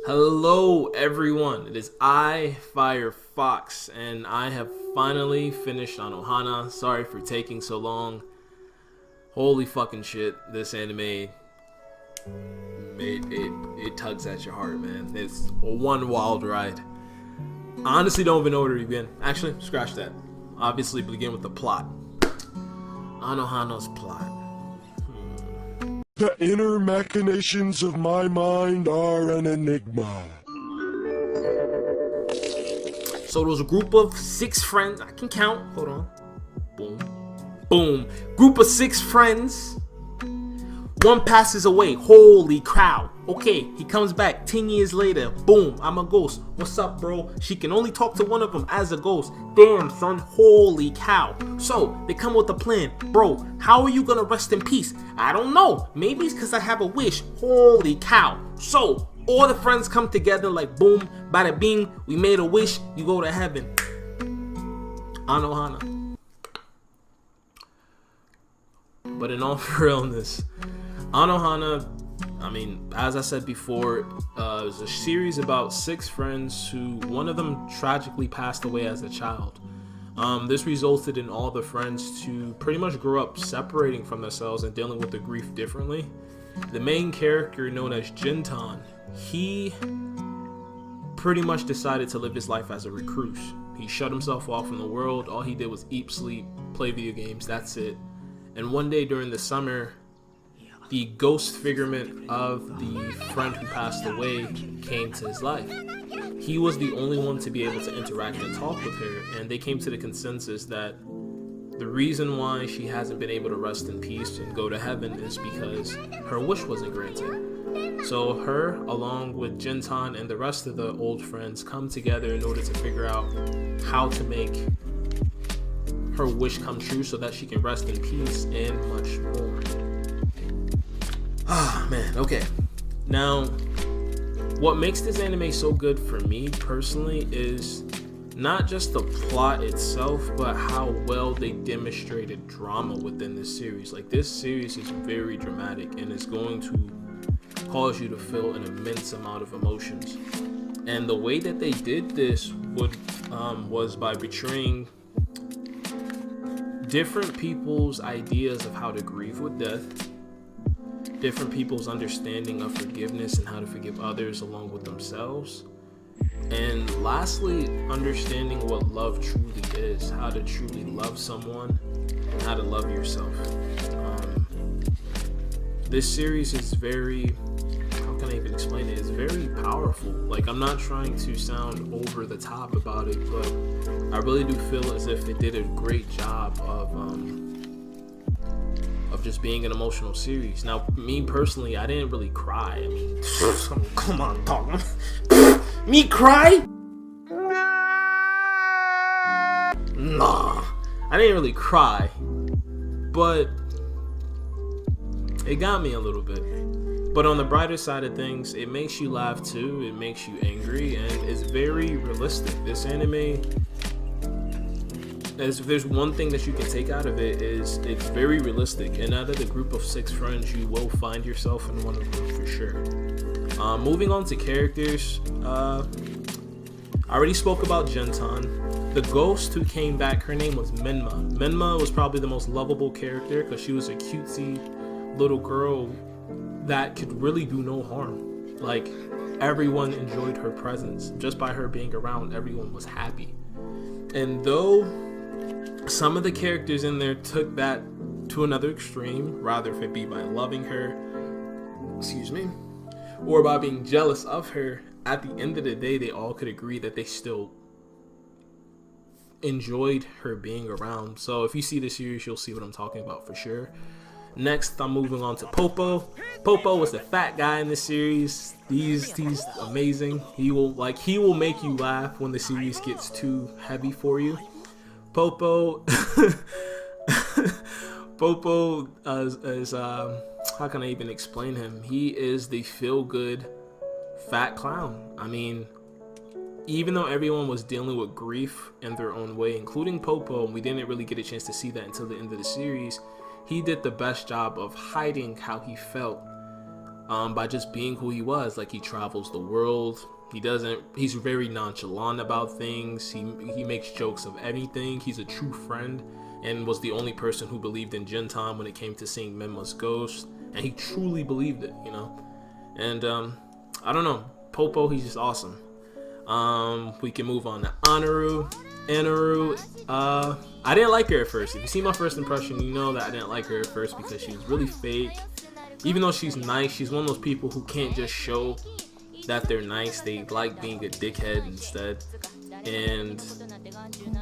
Hello everyone, it is I, Firefox, and I have finally finished Anohana. Sorry for taking so long. Holy fucking shit, this anime, it tugs at your heart, man. It's one wild ride. I honestly don't even know where to begin. Actually, scratch that. Obviously begin with the plot. Anohana's plot. The inner machinations of my mind are an enigma. So there was a group of 6 friends. I can count. Hold on. Boom. Boom. Group of 6 friends. One passes away. Holy cow. Okay, he comes back 10 years later. Boom. I'm a ghost. What's up, bro? She can only talk to one of them as a ghost. Damn, son. Holy cow. So, they come with a plan. Bro, how are you gonna rest in peace? I don't know. Maybe it's because I have a wish. Holy cow. So, all the friends come together like boom, bada bing. We made a wish. You go to heaven. Anohana. But in all realness, Anohana, I mean, as I said before, it was a series about 6 friends who one of them tragically passed away as a child. This resulted in all the friends to pretty much grow up separating from themselves and dealing with the grief differently. The main character, known as Jintan, he pretty much decided to live his life as a recluse. He shut himself off from the world. All he did was eat, sleep, play video games, that's it. And one day during the summer, the ghost figurement of the friend who passed away came to his life. He was the only one to be able to interact and talk with her, and they came to the consensus that the reason why she hasn't been able to rest in peace and go to heaven is because her wish wasn't granted. So her, along with Jintan and the rest of the old friends, come together in order to figure out how to make her wish come true so that she can rest in peace and much more. Ah, man, okay. Now, what makes this anime so good for me personally is not just the plot itself, but how well they demonstrated drama within this series. Like, this series is very dramatic and is going to cause you to feel an immense amount of emotions. And the way that they did this was by portraying different people's ideas of how to grieve with death, different people's understanding of forgiveness and how to forgive others along with themselves, and lastly, understanding what love truly is, how to truly love someone and how to love yourself. This series is very, how can I even explain it? It's very powerful. Like, I'm not trying to sound over the top about it, but I really do feel as if it did a great job of just being an emotional series. Now, me personally, I didn't really cry. I mean, come on, dog. Me cry? Nah, I didn't really cry, but it got me a little bit. But on the brighter side of things, it makes you laugh too, it makes you angry, and it's very realistic. This anime, if there's one thing that you can take out of it, is it's very realistic. And out of the group of 6 friends, you will find yourself in one of them for sure. Moving on to characters, I already spoke about Jintan. The ghost who came back, her name was Menma. Menma was probably the most lovable character because she was a cutesy little girl that could really do no harm. Like, everyone enjoyed her presence. Just by her being around, everyone was happy. And though some of the characters in there took that to another extreme, rather if it be by loving her, or by being jealous of her, at the end of the day, they all could agree that they still enjoyed her being around. So if you see the series, you'll see what I'm talking about for sure. Next, I'm moving on to Popo. Popo was the fat guy in the series. He's amazing. He will make you laugh when the series gets too heavy for you. Popo is how can I even explain him? He is the feel-good fat clown. I mean, even though everyone was dealing with grief in their own way, including Popo, and we didn't really get a chance to see that until the end of the series, he did the best job of hiding how he felt by just being who he was. Like, he travels the world. He's very nonchalant about things. He makes jokes of anything. He's a true friend and was the only person who believed in Jintan when it came to seeing Menma's ghost. And he truly believed it, you know? And, I don't know. Popo, he's just awesome. We can move on to Anaru. I didn't like her at first. If you see my first impression, you know that I didn't like her at first because she was really fake. Even though she's nice, she's one of those people who can't just show that they're nice. They like being a dickhead instead. And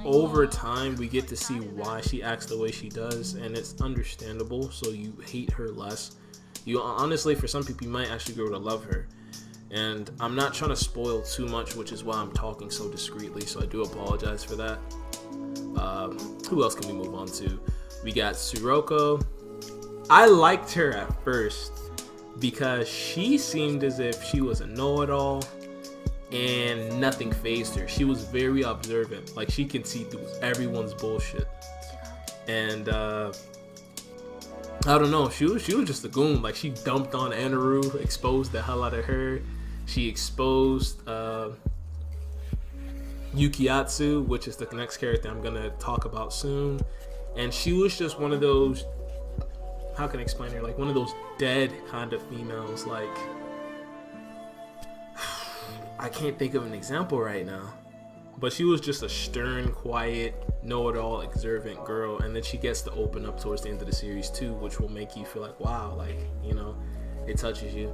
over time, we get to see why she acts the way she does, and it's understandable. So you hate her less. You honestly, for some people, you might actually grow to love her. And I'm not trying to spoil too much, which is why I'm talking so discreetly. So I do apologize for that. Who else can we move on to? We got Tsuroko. I liked her at first because she seemed as if she was a know-it-all and nothing fazed her. She was very observant. Like, she can see through everyone's bullshit. And I don't know, she was just a goon. Like, she dumped on Anaru, exposed the hell out of her. She exposed Yukiatsu, which is the next character I'm gonna talk about soon. And she was just one of those, how can I explain her? Like, one of those dead kind of females. Like, I can't think of an example right now, but she was just a stern, quiet, know-it-all, observant girl. And then she gets to open up towards the end of the series too, which will make you feel like, wow, like, you know, it touches you.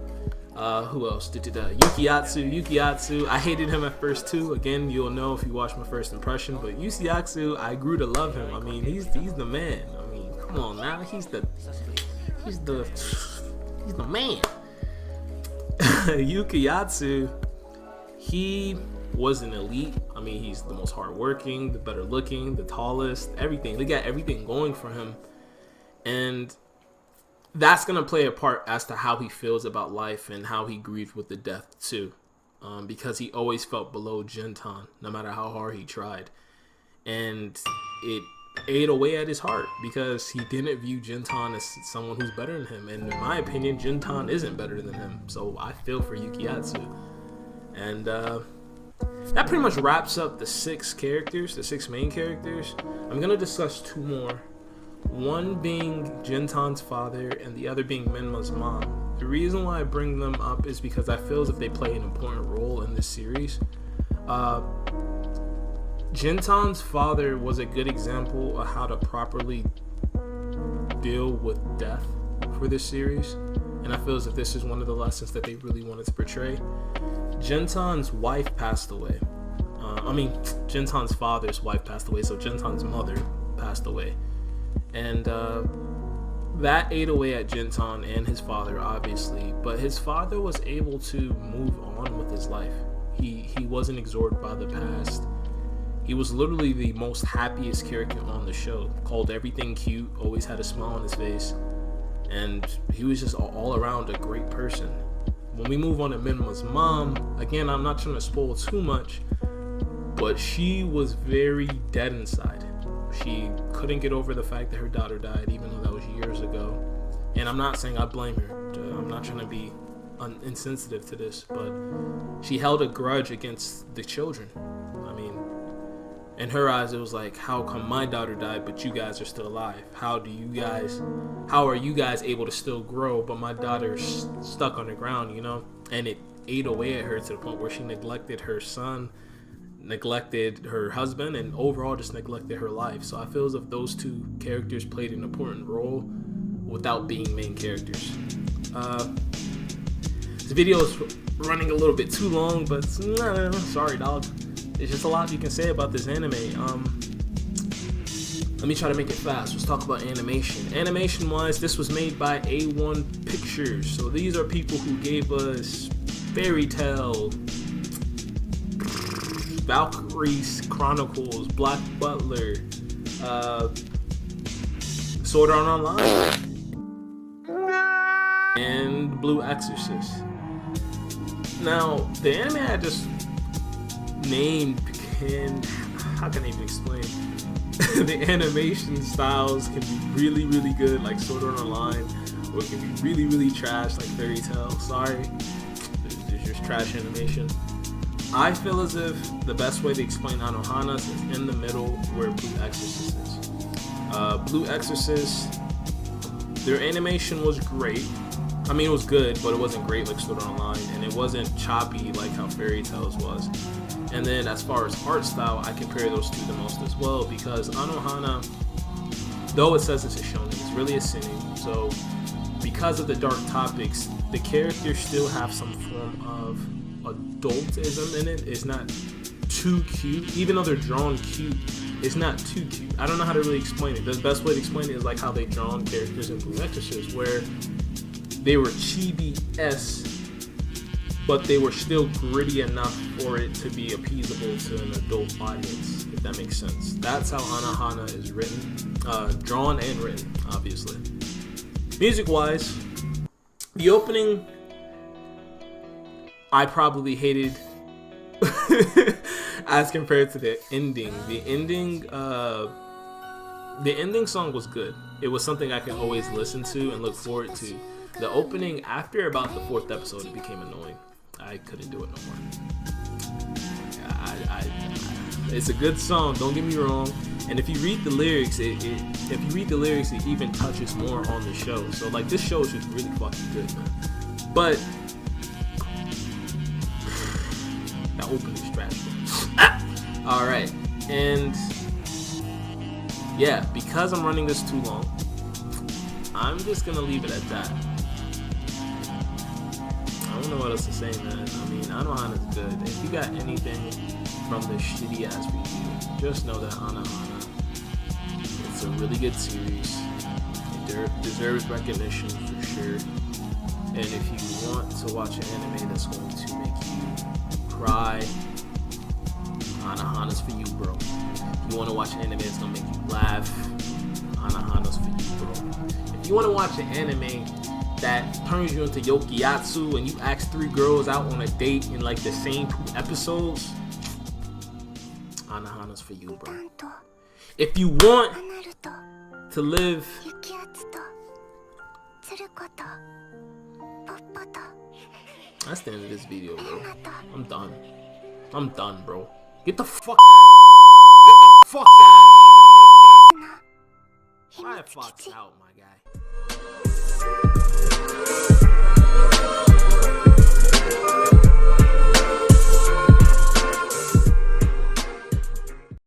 Who else? Yukiatsu. I hated him at first too. Again, you'll know if you watch my first impression. But Yukiatsu, I grew to love him. I mean, he's the man. I mean, come on now, he's the man. Yukiatsu, he was an elite. I mean, he's the most hardworking, the better looking, the tallest, everything. They got everything going for him, and that's going to play a part as to how he feels about life and how he grieved with the death too. Because he always felt below Jintan, no matter how hard he tried. And it ate away at his heart because he didn't view Jintan as someone who's better than him. And in my opinion, Jintan isn't better than him. So I feel for Yukiatsu. And that pretty much wraps up the six main characters. I'm going to discuss two more. One being Jintan's father and the other being Menma's mom. The reason why I bring them up is because I feel as if they play an important role in this series. Jintan's father was a good example of how to properly deal with death for this series, and I feel as if this is one of the lessons that they really wanted to portray. Jintan's wife passed away. Jintan's father's wife passed away, so Jintan's mother passed away. And that ate away at Jintan and his father, obviously. But his father was able to move on with his life. He wasn't absorbed by the past. He was literally the most happiest character on the show. Called everything cute, always had a smile on his face. And he was just all around a great person. When we move on to Menma's mom, again, I'm not trying to spoil too much, but she was very dead inside. She couldn't get over the fact that her daughter died, even though that was years ago. And I'm not saying I blame her. I'm not trying to be insensitive to this, but she held a grudge against the children. I mean, in her eyes, it was like, how come my daughter died, but you guys are still alive? How are you guys able to still grow, but my daughter's stuck on the ground, you know? And it ate away at her to the point where she neglected her son, neglected her husband, and overall just neglected her life. So I feel as if those two characters played an important role without being main characters. This video is running a little bit too long, but sorry dog, there's just a lot you can say about this anime. Let me try to make it fast. Let's talk about animation wise. This was made by A1 Pictures, so these are people who gave us Fairy Tail, Valkyrie's Chronicles, Black Butler, Sword Art Online, and Blue Exorcist. Now, the anime I just named, and how can I even explain? the animation styles can be really good, like Sword Art Online, or it can be really trash, like Fairy Tail. Sorry, it's just trash animation. I feel as if the best way to explain Anohana is in the middle where Blue Exorcist is. Blue Exorcist, their animation was great. I mean, it was good, but it wasn't great like Sword Art Online, and it wasn't choppy like how Fairy Tails was. And then as far as art style, I compare those two the most as well, because Anohana, though it says it's a shonen, it's really a seinen. So because of the dark topics, the characters still have some form of adultism in it. It's not too cute, even though they're drawn cute. It's not too cute. I don't know how to really explain it. The best way to explain it is like how they drawn characters in Blue Exorcist, where they were chibi-esque, but they were still gritty enough for it to be appeasable to an adult audience, if that makes sense. That's how Anohana is written, drawn and written, obviously. Music-wise, the opening, I probably hated as compared to the ending. The ending song was good. It was something I could always listen to and look forward to. The opening, after about the 4th episode, it became annoying. I couldn't do it no more. It's a good song, don't get me wrong. And if you read the lyrics, it even touches more on the show. So like, this show is just really fucking good, man. But that opening is trash. All right, and yeah, because I'm running this too long, I'm just gonna leave it at that. I don't know what else to say, man. I mean, Anohana's good. If you got anything from this shitty ass review, just know that Anohana, it's a really good series. It deserves recognition for sure. And if you want to watch an anime that's going to make you cry, Anohana's for you, bro. If you want to watch an anime that's gonna make you laugh, Anohana's for you, bro. If you want to watch an anime that turns you into Yokiyatsu and you ask 3 girls out on a date in like the same 2 episodes, Anohana's for you, bro. If you want to live, that's the end of this video, bro. I'm done, bro. Get the fuck out of here. Get the fuck out.